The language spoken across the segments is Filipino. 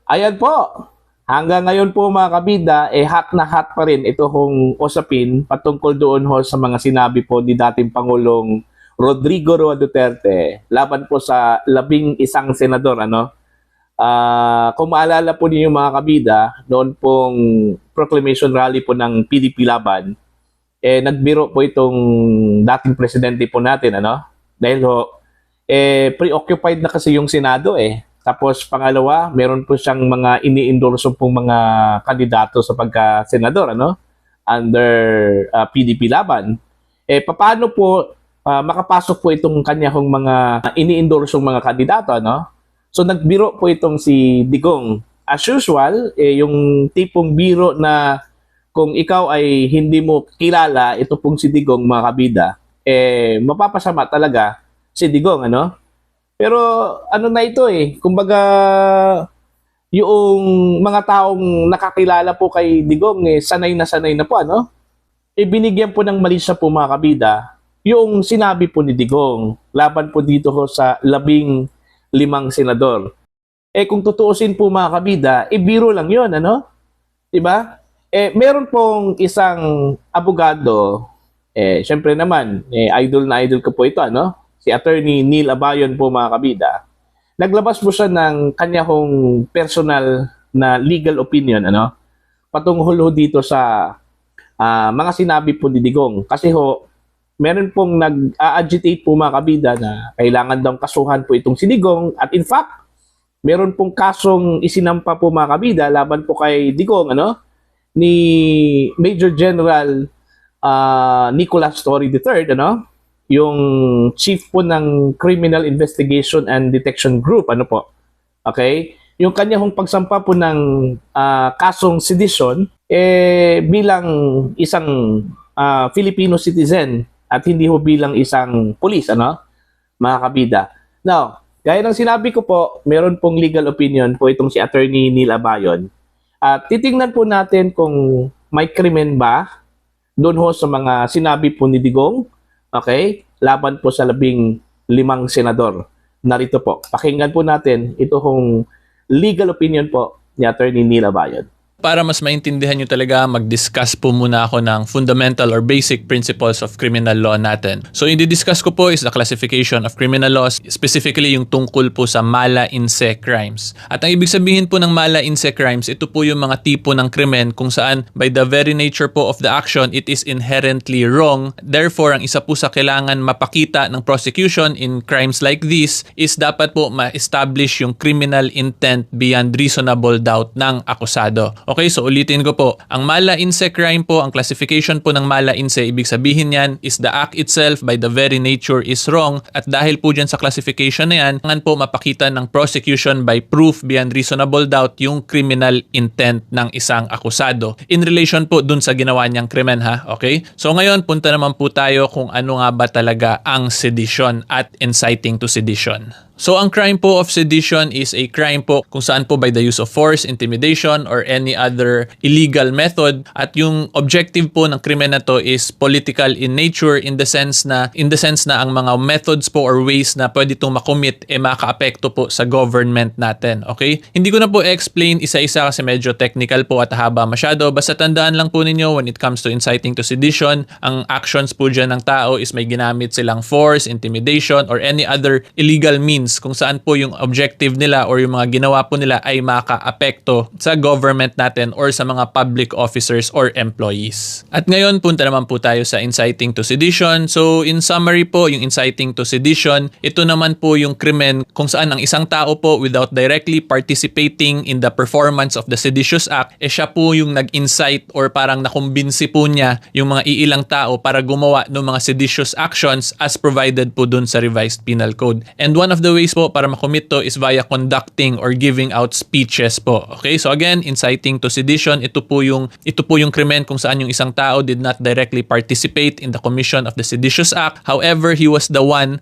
Ayan po. Hanggang ngayon po mga kabida, hot na hot pa rin ito hong usapin patungkol doon ho sa mga sinabi po ni dating Pangulong Rodrigo Roa Duterte laban po sa 11 senador. Kung maalala po niyo mga kabida, noon pong proclamation rally po ng PDP Laban, nagbiro po itong dating presidente po natin, dahil ho, preoccupied na kasi yung Senado Tapos pangalawa, meron po siyang mga ini-endorso pong mga kandidato sa pagka-senador, under PDP Laban. Paano po makapasok po itong kanyang mga ini-endorsong mga kandidato, So nagbiro po itong si Digong. As usual, yung tipong biro na kung ikaw ay hindi mo kilala, ito pong si Digong mga kabida, mapapasama talaga si Digong, Pero ano na ito kumbaga yung mga taong nakakilala po kay Digong sanay na po, Binigyan po ng mali siya po mga kabida yung sinabi po ni Digong laban po dito ho sa 15 senador. Kung tutuusin po mga kabida, biro lang yun, 'Di ba? Meron pong isang abogado, syempre naman, idol na idol ko po ito, si Attorney Neil Abayon po mga kabida. Naglabas po siya ng kanyang personal na legal opinion, patungkol ho dito sa mga sinabi po ni Digong. Kasi ho, meron pong nag-agitate po mga kabida na kailangan daw kasuhan po itong si Digong. At in fact, meron pong kasong isinampa po mga kabida laban po kay Digong, ni Major General Nicolas Torre III, yung chief po ng Criminal Investigation and Detection Group, Okay? Yung kanyang pagsampa po ng kasong sedition, bilang isang Filipino citizen at hindi ho bilang isang pulis, mga kabida. Now, gaya ng sinabi ko po, meron pong legal opinion po itong si Attorney Neil Abayon. At titingnan po natin kung may krimen ba doon ho sa mga sinabi po ni Digong, okay? Laban po sa 15 senador. Narito po, pakinggan po natin ito hong legal opinion po ni Attorney Neil Abayon. Para mas maintindihan nyo talaga, mag-discuss po muna ako ng fundamental or basic principles of criminal law natin. So, i-discuss ko po is the classification of criminal laws, specifically yung tungkol po sa mala in se crimes. At ang ibig sabihin po ng mala in se crimes, ito po yung mga tipo ng krimen kung saan by the very nature po of the action, it is inherently wrong. Therefore, ang isa po sa kailangan mapakita ng prosecution in crimes like this is dapat po ma-establish yung criminal intent beyond reasonable doubt ng akusado. Okay, so ulitin ko po. Ang mala in se crime po, ang classification po ng mala in se, ibig sabihin yan is the act itself by the very nature is wrong. At dahil po dyan sa classification na yan, kailangan po mapakita ng prosecution by proof beyond reasonable doubt yung criminal intent ng isang akusado. In relation po dun sa ginawa niyang krimen, ha? Okay? So ngayon, punta naman po tayo kung ano nga ba talaga ang sedition at inciting to sedition. So, ang crime po of sedition is a crime po kung saan po by the use of force, intimidation, or any other illegal method. At yung objective po ng krimen na to is political in nature in the sense na ang mga methods po or ways na pwede itong makomit makaapekto po sa government natin. Okay? Hindi ko na po explain isa-isa kasi medyo technical po at haba masyado. Basta tandaan lang po ninyo when it comes to inciting to sedition, ang actions po dyan ng tao is may ginamit silang force, intimidation, or any other illegal means kung saan po yung objective nila or yung mga ginawa po nila ay makaapekto sa government natin or sa mga public officers or employees. At ngayon, punta naman po tayo sa inciting to sedition. So, in summary po, yung inciting to sedition, ito naman po yung krimen kung saan ang isang tao po without directly participating in the performance of the seditious act, siya po yung nag-incite or parang nakumbinsi po niya yung mga iilang tao para gumawa ng mga seditious actions as provided po dun sa revised penal code. And one of the ways po para makomit to is via conducting or giving out speeches po. Okay? So again, inciting to sedition, ito po yung krimen kung saan yung isang tao did not directly participate in the commission of the seditious act. However, he was the one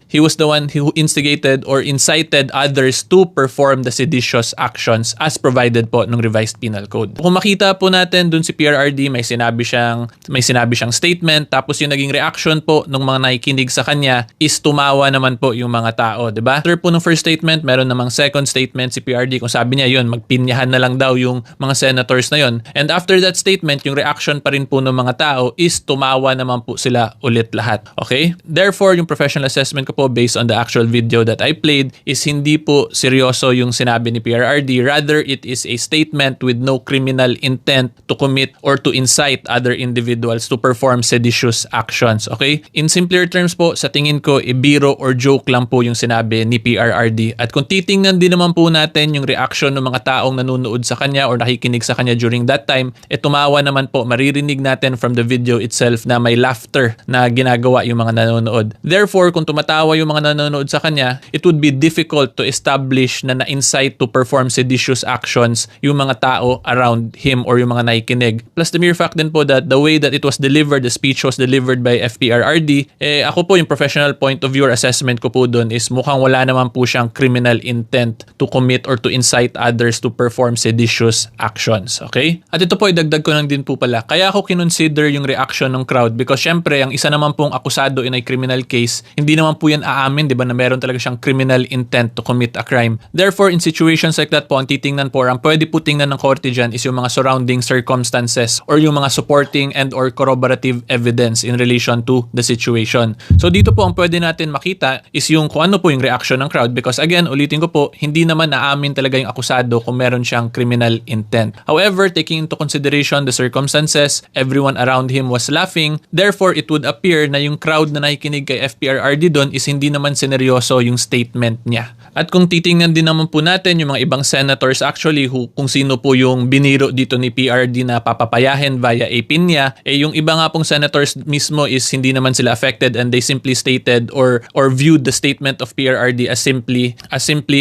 who instigated or incited others to perform the seditious actions as provided po ng revised penal code. Kung makita po natin dun si PRRD, may sinabi siyang statement, tapos yung naging reaction po ng mga nakikinig sa kanya is tumawa naman po yung mga tao, 'di ba? After po ng first statement, meron namang second statement si PRD kung sabi niya yun, magpinyahan na lang daw yung mga senators na yun. And after that statement, yung reaction pa rin po ng mga tao is tumawa naman po sila ulit lahat. Okay? Therefore, yung professional assessment ko po based on the actual video that I played is hindi po seryoso yung sinabi ni PRRD. Rather, it is a statement with no criminal intent to commit or to incite other individuals to perform seditious actions. Okay? In simpler terms po, sa tingin ko, biro or joke lang po yung sinabi ni PRRD. At kung titingnan din naman po natin yung reaction ng mga taong nanonood sa kanya or nakikinig sa kanya during that time, tumawa naman po. Maririnig natin from the video itself na may laughter na ginagawa yung mga nanonood. Therefore, kung tumatawa yung mga nanonood sa kanya, it would be difficult to establish na na-incite to perform seditious actions yung mga tao around him or yung mga nakikinig. Plus the mere fact din po that the way that it was delivered, the speech was delivered by FPRRD, ako po yung professional point of view or assessment ko po doon is mukhang wala naman po siyang criminal intent to commit or to incite others to perform seditious actions. Okay? At ito po, idagdag ko lang din po pala. Kaya ako kinonsider yung reaction ng crowd because syempre, ang isa naman pong akusado in a criminal case, hindi naman po yan aamin, di ba, na meron talaga siyang criminal intent to commit a crime. Therefore, in situations like that po, ang titingnan po, ang pwede po tingnan ng korte dyan is yung mga surrounding circumstances or yung mga supporting and or corroborative evidence in relation to the situation. So dito po ang pwede natin makita is yung kung ano po yung reaction ng crowd because again, ulitin ko po, hindi naman naamin talaga yung akusado kung meron siyang criminal intent. However, taking into consideration the circumstances, everyone around him was laughing. Therefore, it would appear na yung crowd na nakikinig kay FPRRD doon is hindi naman sineryoso yung statement niya. At kung titingnan din naman po natin yung mga ibang senators actually kung sino po yung biniro dito ni PRD na papapayahin via a pinya, yung iba nga pong senators mismo is hindi naman sila affected and they simply stated or viewed the statement of PRRD as simply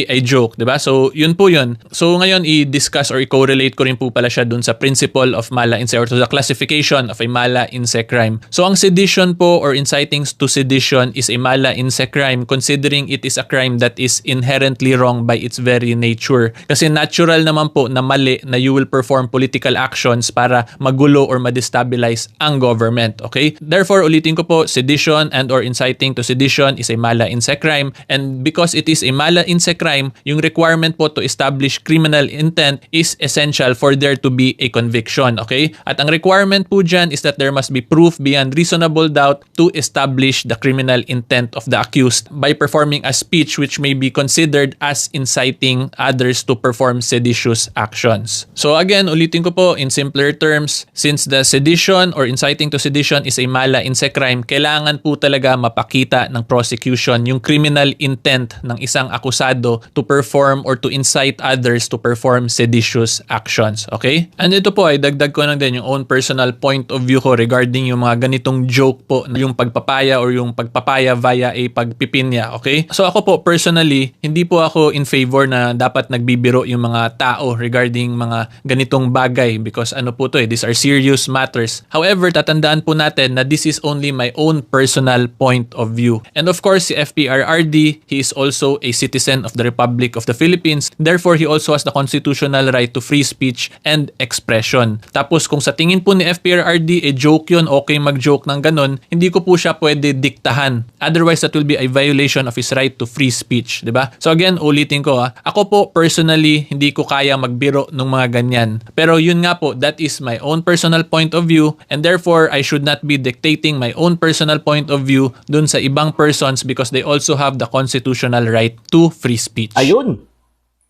a joke, 'di ba? So, yun po yun. So, ngayon i-discuss or i-correlate ko rin po pala siya dun sa principle of mala inse or to the classification of a mala inse crime. So, ang sedition po or inciting to sedition is a mala inse crime considering it is a crime that is inherently wrong by its very nature. Kasi natural naman po na mali na you will perform political actions para magulo or ma-destabilize ang government. Okay? Therefore, ulitin ko po, sedition and or inciting to sedition is a mala inse crime and because it is a mala inse crime, yung requirement po to establish criminal intent is essential for there to be a conviction. Okay? At ang requirement po dyan is that there must be proof beyond reasonable doubt to establish the criminal intent of the accused by performing a speech which may be considered as inciting others to perform seditious actions. So again, ulitin ko po in simpler terms, since the sedition or inciting to sedition is a mala inse crime, kailangan po talaga mapakita ng prosecution yung criminal intent ng isang akusado to perform or to incite others to perform seditious actions. Okay? And ito po ay dagdag ko lang din yung own personal point of view ko regarding yung mga ganitong joke po, yung pagpapaya or yung pagpapaya via a pagpipinya. Okay? So ako po personally, hindi po ako in favor na dapat nagbibiro yung mga tao regarding mga ganitong bagay because ano po to these are serious matters. However, tatandaan po natin na this is only my own personal point of view. And of course, si FPRRD, he is also a citizen of the Republic of the Philippines. Therefore, he also has the constitutional right to free speech and expression. Tapos kung sa tingin po ni FPRRD, joke yun, okay mag-joke ng ganun, hindi ko po siya pwede diktahan. Otherwise, that will be a violation of his right to free speech. Diba? So again, ulitin ko ako po personally, hindi ko kaya magbiro ng mga ganyan. Pero yun nga po, that is my own personal point of view and therefore, I should not be dictating my own personal point of view dun sa ibang persons because they also have the constitutional right to free speech. Ayun.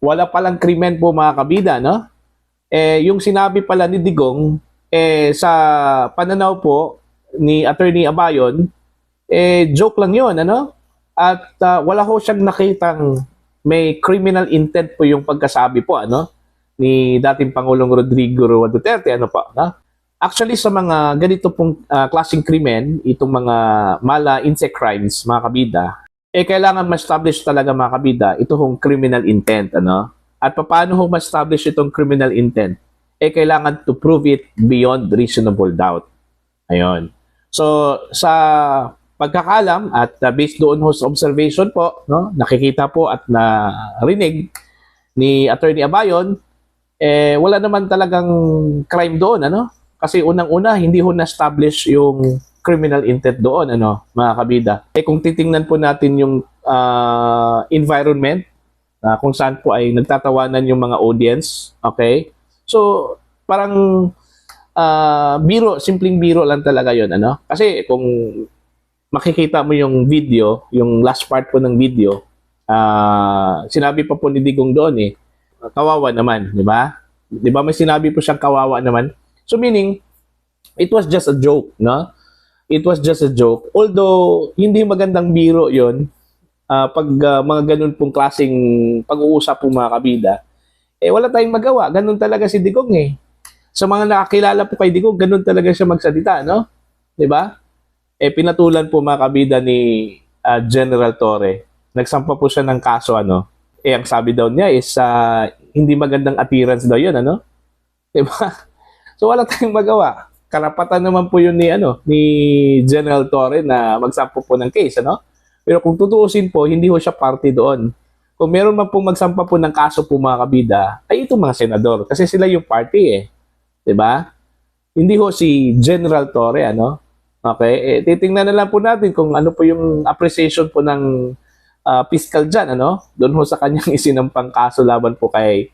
Wala palang krimen po mga kabida, no? Yung sinabi pala ni Digong, sa pananaw po ni Attorney Abayon, joke lang yun, ano? At wala ho siyang nakitang may criminal intent po yung pagkasabi po, ano? Ni dating Pangulong Rodrigo Roa Duterte, ano pa, no? Actually, sa mga ganito pong klaseng krimen, itong mga mala inse crimes, mga kabida, kailangan ma-establish talaga mga kabida, ito hong criminal intent, ano? At paano ho ma-establish itong criminal intent? Kailangan to prove it beyond reasonable doubt. Ayun. So, sa pagkakalam at based doon ho sa observation po, no, nakikita po at narinig ni Attorney Abayon, wala naman talagang crime doon, ano? Kasi unang-una, hindi ho na-establish yung criminal intent doon, ano, mga kabida. Kung titingnan po natin yung environment kung saan po ay nagtatawanan yung mga audience. Okay? So, parang biro, simpleng biro lang talaga yun. Ano? Kasi kung makikita mo yung video, yung last part po ng video, sinabi pa po ni Digong doon kawawa naman, di ba? Di ba may sinabi po siyang kawawa naman? So meaning, it was just a joke, no? It was just a joke. Although, hindi magandang biro yon pag mga ganun pong klaseng pag-uusap po mga kabida, wala tayong magawa. Ganun talaga si Digong Sa mga nakakilala po kay Digong, ganun talaga siya magsalita, no? Di ba? Pinatulan po mga kabida ni General Torre. Nagsampa po siya ng kaso, ano? Ang sabi daw niya is hindi magandang appearance daw yun, ano? Diba? So wala tayong magawa. Karapatan naman po yun ni General Torre na magsampa po ng case, ano? Pero kung tutuusin po, hindi ho siya party doon. Kung meron man po magsampa po ng kaso po mga kabida, ay itong mga senador. Kasi sila yung party Diba? Hindi ho si General Torre, ano? Okay? Titingnan na lang po natin kung ano po yung appreciation po ng fiscal dyan, ano? Doon ho sa kanyang isinampang kaso laban po kay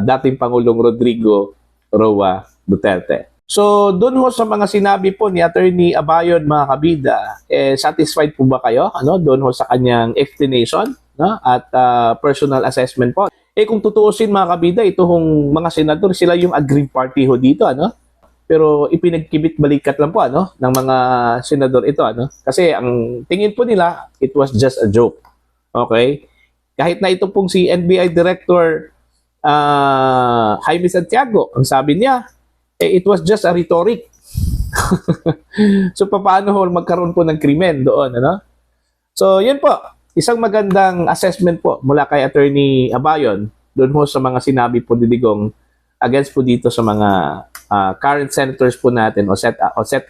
dating Pangulong Rodrigo Roa Duterte. So, doon ho sa mga sinabi po ni Attorney Abayon, mga kabida, satisfied po ba kayo? Ano? Doon ho sa kanyang explanation, no? At personal assessment po. Kung tutuusin mga kabida, ito hong mga senador, sila yung aggrieved party ho dito, ano? Pero ipinagkibit balikat lang po ng mga senador ito kasi ang tingin po nila it was just a joke. Okay? Kahit na ito pong si NBI Director Jaime Santiago, ang sabi niya it was just a rhetoric. So paano ho magkaroon po ng krimen doon, ano? So yun po, isang magandang assessment po mula kay Attorney Abayon doon ho sa mga sinabi po ni Digong against po dito sa mga current senators po natin o set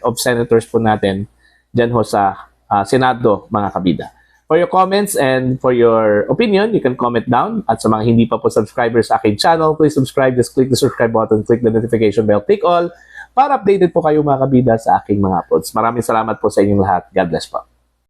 of senators po natin dyan ho sa Senado, mga kabida. For your comments and for your opinion, you can comment down. At sa mga hindi pa po subscribers sa aking channel, please subscribe. Just click the subscribe button, click the notification bell, click all para updated po kayo mga kabida sa aking mga uploads. Maraming salamat po sa inyong lahat. God bless po.